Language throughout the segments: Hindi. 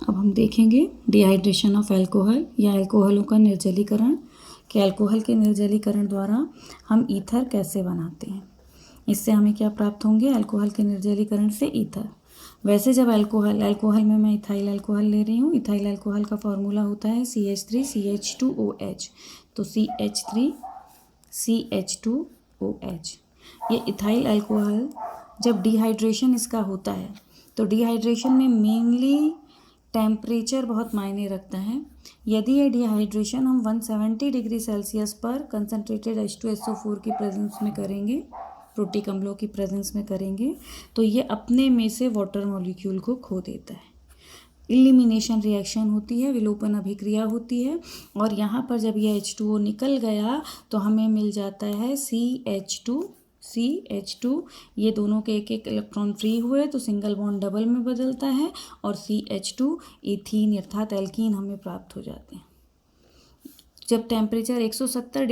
अब हम देखेंगे डिहाइड्रेशन ऑफ अल्कोहल या अल्कोहलों का निर्जलीकरण कि अल्कोहल के निर्जलीकरण द्वारा हम ईथर कैसे बनाते हैं। इससे हमें क्या प्राप्त होंगे? अल्कोहल के निर्जलीकरण से ईथर। वैसे जब अल्कोहल में मैं इथाइल अल्कोहल ले रही हूँ, इथाइल अल्कोहल का फॉर्मूला होता है CH3CH2OH। तो CH3CH2OH। ये इथाइल अल्कोहल जब डिहाइड्रेशन इसका होता है तो डिहाइड्रेशन में मेनली टेम्परेचर बहुत मायने रखता है। यदि ये डिहाइड्रेशन हम 170 डिग्री सेल्सियस पर कंसनट्रेटेड H2SO4 की प्रेजेंस में करेंगे, प्रोटिक अम्लों की प्रेजेंस में करेंगे, तो ये अपने में से वाटर मॉलिक्यूल को खो देता है। इलिमिनेशन रिएक्शन होती है, विलोपन अभिक्रिया होती है, और यहाँ पर जब ये H2O निकल गया तो हमें मिल जाता है CH2। ये दोनों के एक एक इलेक्ट्रॉन फ्री हुए तो सिंगल बॉन्ड डबल में बदलता है और CH2 इथीन अर्थात एल्कीन हमें प्राप्त हो जाते हैं। जब टेम्परेचर 170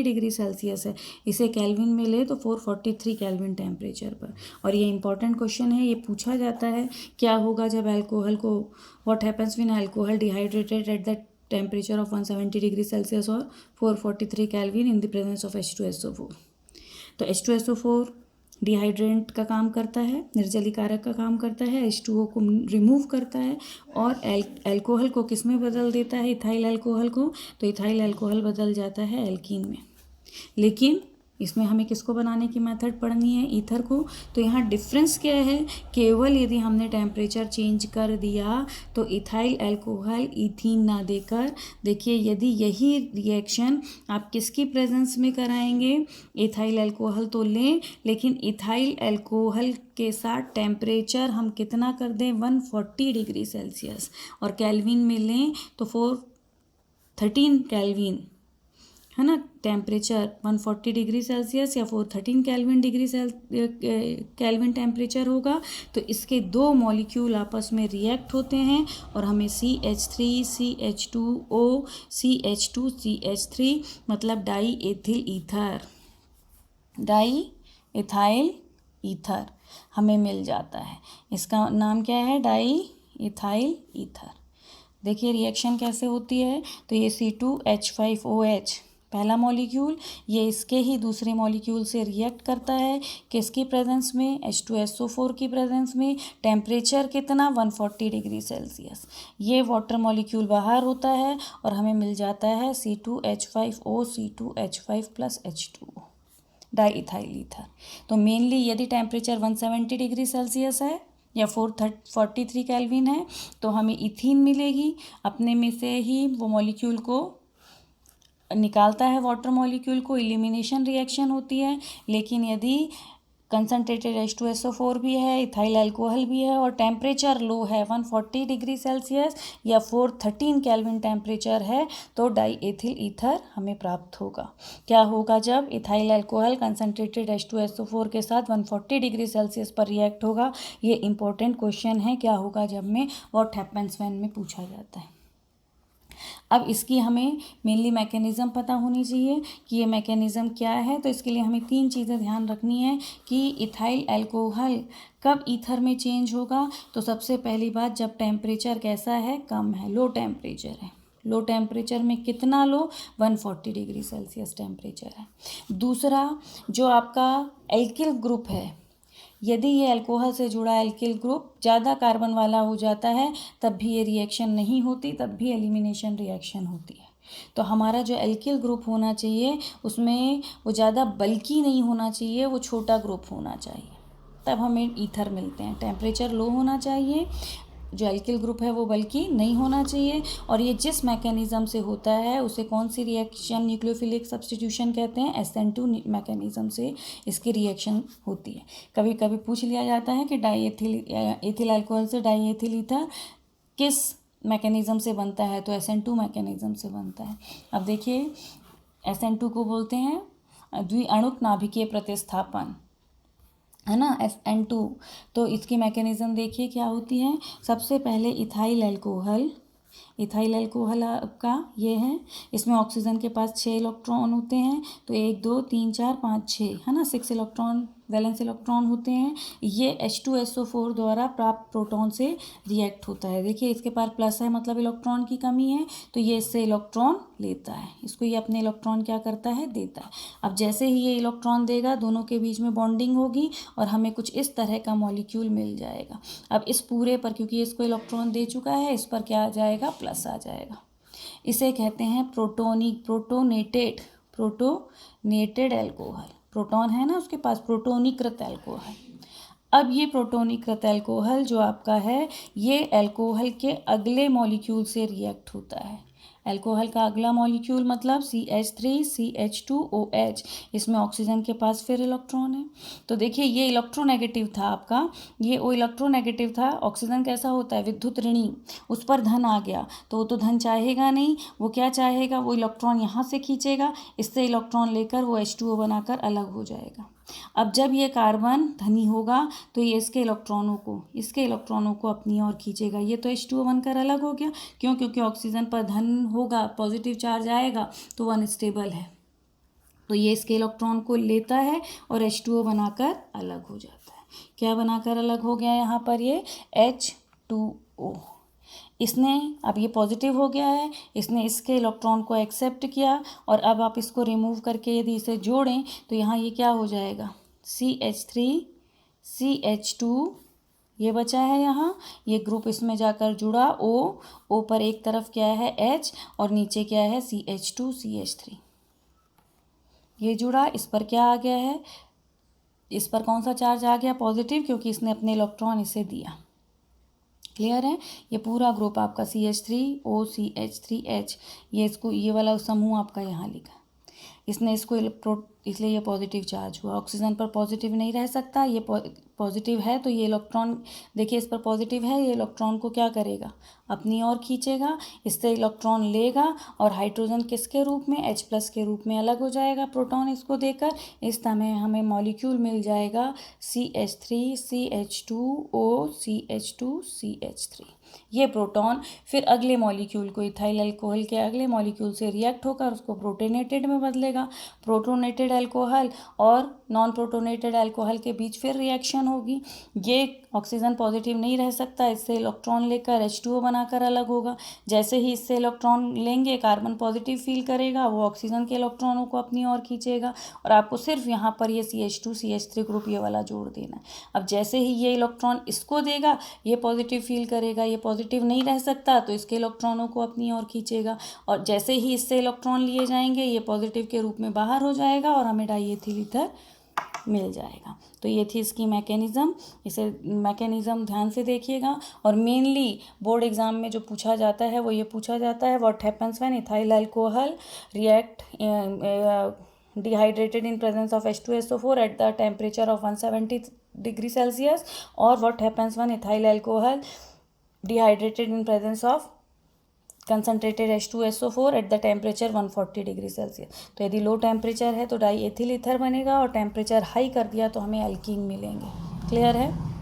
डिग्री सेल्सियस है, इसे केल्विन में ले तो 443 केल्विन टेम्परेचर पर। और ये इंपॉर्टेंट क्वेश्चन है, ये पूछा जाता है क्या होगा जब अल्कोहल को, what happens when alcohol dehydrated at the temperature of 170 degree Celsius और 443 kelvin in the presence of H2SO4। तो H2SO4 डिहाइड्रेंट का काम करता है, निर्जलीकारक का काम करता है, H2O को रिमूव करता है और अल्कोहल को किस में बदल देता है? इथाइल अल्कोहल को। तो इथाइल अल्कोहल बदल जाता है एल्कीन में। लेकिन इसमें हमें किसको बनाने की मेथड पढ़नी है? ईथर को। तो यहाँ डिफरेंस क्या है? केवल यदि हमने टेम्परेचर चेंज कर दिया तो इथाइल अल्कोहल इथीन ना देकर, देखिए यदि यही रिएक्शन आप किसकी प्रेजेंस में कराएंगे? इथाइल अल्कोहल तो लें, लेकिन इथाइल अल्कोहल के साथ टेम्परेचर हम कितना कर दें? 140 डिग्री सेल्सियस, और केल्विन में लें तो 413 केल्विन, है ना। टेम्परेचर 140 डिग्री सेल्सियस या 413 केल्विन टेम्परेचर होगा तो इसके दो मॉलिक्यूल आपस में रिएक्ट होते हैं और हमें CH3CH2O CH2CH3 मतलब डाई एथिल ईथर हमें मिल जाता है। इसका नाम क्या है? Di ethyl ether. देखिए रिएक्शन कैसे होती है। तो ये C2H5OH पहला मॉलिक्यूल, ये इसके ही दूसरे मॉलिक्यूल से रिएक्ट करता है किसकी प्रेजेंस में? H2SO4 की प्रेजेंस में। टेम्परेचर कितना? 140 डिग्री सेल्सियस। ये वाटर मॉलिक्यूल बाहर होता है और हमें मिल जाता है C2H5O C2H5 + H2O di ethyl ether. तो मेनली यदि टेम्परेचर 170 डिग्री सेल्सियस है या 443 केल्विन है तो हमें इथीन मिलेगी, अपने में से ही वो मॉलिक्यूल को निकालता है, वाटर मॉलिक्यूल को, इलिमिनेशन रिएक्शन होती है। लेकिन यदि कंसनट्रेटेड H2SO4 भी है, इथाइल अल्कोहल भी है और टेम्परेचर लो है 140 डिग्री सेल्सियस या 413 केल्विन टेम्परेचर है तो डाई एथिल ईथर हमें प्राप्त होगा। क्या होगा जब इथाइल अल्कोहल कंसनट्रेटेड H2SO4 के साथ 140 डिग्री सेल्सियस पर रिएक्ट होगा? ये इंपॉर्टेंट क्वेश्चन है, क्या होगा जब में, व्हाट हैपन्स व्हेन में पूछा जाता है। अब इसकी हमें मेनली मैकेनिज़्म पता होनी चाहिए कि ये मैकेनिज़्म क्या है। तो इसके लिए हमें 3 चीज़ें ध्यान रखनी है कि इथाइल अल्कोहल कब ईथर में चेंज होगा। तो सबसे पहली बात, जब टेम्परेचर कैसा है? कम है, लो टेम्परेचर है। लो टेम्परेचर में कितना लो? 140 डिग्री सेल्सियस टेम्परेचर है। दूसरा, जो आपका एल्किल ग्रुप है, यदि ये अल्कोहल से जुड़ा एल्किल ग्रुप ज़्यादा कार्बन वाला हो जाता है तब भी ये रिएक्शन नहीं होती, तब भी एलिमिनेशन रिएक्शन होती है। तो हमारा जो एल्किल ग्रुप होना चाहिए उसमें वो ज़्यादा बल्की नहीं होना चाहिए, वो छोटा ग्रुप होना चाहिए, तब हमें ईथर मिलते हैं। टेम्परेचर लो होना चाहिए, जो एल्किल ग्रुप है वो बल्कि नहीं होना चाहिए, और ये जिस मैकेनिज़्म से होता है उसे कौन सी रिएक्शन, न्यूक्लियोफिलिक सब्स्टिट्यूशन कहते हैं। SN2 मैकेनिज़्म से इसकी रिएक्शन होती है। कभी कभी पूछ लिया जाता है कि एथिल अल्कोहल से डाई एथिल ईथर किस मैकेनिज़्म से बनता है? तो SN2 मैकेनिज़्म से बनता है। अब देखिए SN2 को बोलते हैं द्विअणुक नाभिकीय प्रतिस्थापन, है ना, SN2। तो इसकी मैकेनिज़्म देखिए क्या होती है। सबसे पहले इथाइल अल्कोहल इथाइल अल्कोहल का ये है, इसमें ऑक्सीजन के पास 6 इलेक्ट्रॉन होते हैं, तो 1 2 3 4 5 6 है ना, 6 इलेक्ट्रॉन वैलेंस इलेक्ट्रॉन होते हैं। ये H2SO4 द्वारा प्राप्त प्रोटॉन से रिएक्ट होता है। देखिए इसके पास प्लस है, मतलब इलेक्ट्रॉन की कमी है, तो ये इससे इलेक्ट्रॉन लेता है, इसको ये अपने इलेक्ट्रॉन क्या करता है, देता है। अब जैसे ही ये इलेक्ट्रॉन देगा, दोनों के बीच में बॉन्डिंग होगी और हमें कुछ इस तरह का मॉलिक्यूल मिल जाएगा। अब इस पूरे पर, क्योंकि इसको इलेक्ट्रॉन दे चुका है, इस पर क्या आ जाएगा, प्लस आ जाएगा। इसे कहते हैं प्रोटोनेटेड एल्कोहल। प्रोटॉन है ना उसके पास, प्रोटोनीकृत एल्कोहल। अब ये प्रोटोनीकृत एल्कोहल जो आपका है, ये एल्कोहल के अगले मॉलिक्यूल से रिएक्ट होता है। एल्कोहल का अगला मॉलिक्यूल मतलब CH3CH2OH, इसमें ऑक्सीजन के पास फिर इलेक्ट्रॉन है। तो देखिए ये इलेक्ट्रोनेगेटिव था आपका, ये वो इलेक्ट्रोनेगेटिव था। ऑक्सीजन कैसा होता है, विद्युत ऋणी, उस पर धन आ गया तो वो तो धन चाहेगा नहीं, वो क्या चाहेगा, वो इलेक्ट्रॉन यहाँ से खींचेगा, इससे इलेक्ट्रॉन लेकर वो H2O बनाकर अलग हो जाएगा। अब जब ये कार्बन धनी होगा तो ये इसके इलेक्ट्रॉनों को अपनी ओर खींचेगा, ये तो H2O बनकर अलग हो गया। क्यों, क्योंकि ऑक्सीजन पर धन होगा, पॉजिटिव चार्ज आएगा तो वो अनस्टेबल है, तो ये इसके इलेक्ट्रॉन को लेता है और H2O बनाकर अलग हो जाता है। क्या बनाकर अलग हो गया यहाँ पर, ये H2O। इसने, अब ये पॉजिटिव हो गया है, इसने इसके इलेक्ट्रॉन को एक्सेप्ट किया, और अब आप इसको रिमूव करके यदि इसे जोड़ें तो यहाँ ये क्या हो जाएगा, CH3CH2, ये बचा है यहाँ, ये ग्रुप इसमें जाकर जुड़ा, O पर एक तरफ क्या है H और नीचे क्या है CH2CH3, ये जुड़ा, इस पर क्या आ गया है, इस पर कौन सा चार्ज आ गया, पॉजिटिव, क्योंकि इसने अपने इलेक्ट्रॉन इसे दिया। क्लियर है, ये पूरा ग्रुप आपका CH3OCH3H, ये वाला समूह आपका यहाँ लिखा, इसने इसको इसलिए ये पॉजिटिव चार्ज हुआ। ऑक्सीजन पर पॉजिटिव नहीं रह सकता, ये पॉजिटिव है तो ये इलेक्ट्रॉन, देखिए इस पर पॉजिटिव है, ये इलेक्ट्रॉन को क्या करेगा, अपनी ओर खींचेगा, इससे इलेक्ट्रॉन लेगा और हाइड्रोजन किसके रूप में, H+ के रूप में अलग हो जाएगा प्रोटॉन इसको देकर। इस तरह हमें मॉलिक्यूल मिल जाएगा CH3CH2OCH2CH3। ये प्रोटॉन फिर अगले मॉलिक्यूल को, इथाइल अल्कोहल के अगले मॉलिक्यूल से रिएक्ट होकर उसको प्रोटोनेटेड में बदलेगा। प्रोटोनेटेड अल्कोहल और नॉन प्रोटोनेटेड अल्कोहल के बीच फिर रिएक्शन होगी। ये ऑक्सीजन पॉजिटिव नहीं रह सकता, इससे इलेक्ट्रॉन लेकर H2O बनाकर अलग होगा। जैसे ही इससे इलेक्ट्रॉन लेंगे, कार्बन पॉजिटिव फील करेगा, वो ऑक्सीजन के इलेक्ट्रॉनों को अपनी ओर खींचेगा, और आपको सिर्फ यहाँ पर ये CH2CH3 ग्रुप ये वाला जोड़ देना है। अब जैसे ही ये इलेक्ट्रॉन इसको देगा, ये पॉजिटिव फील करेगा, ये पॉजिटिव नहीं रह सकता तो इसके इलेक्ट्रॉनों को अपनी ओर खींचेगा, और जैसे ही इससे इलेक्ट्रॉन लिए जाएंगे, ये पॉजिटिव के रूप में बाहर हो जाएगा और हमें डाईएथिल ईथर मिल जाएगा। तो ये थी इसकी मैकेनिज़्म, इसे मैकेनिज़्म ध्यान से देखिएगा। और मेनली बोर्ड एग्जाम में जो पूछा जाता है वो ये पूछा जाता है, what happens when ethyl alcohol react dehydrated in presence of H2SO4 at the temperature of 170 degree Celsius, or what happens when ethyl alcohol dehydrated in presence of concentrated H2SO4 at the temperature 140 degree Celsius. तो यदि लो टेम्परेचर है तो डाईएथिल ईथर बनेगा, और टेम्परेचर हाई कर दिया तो हमें एल्कीन मिलेंगे। क्लियर है।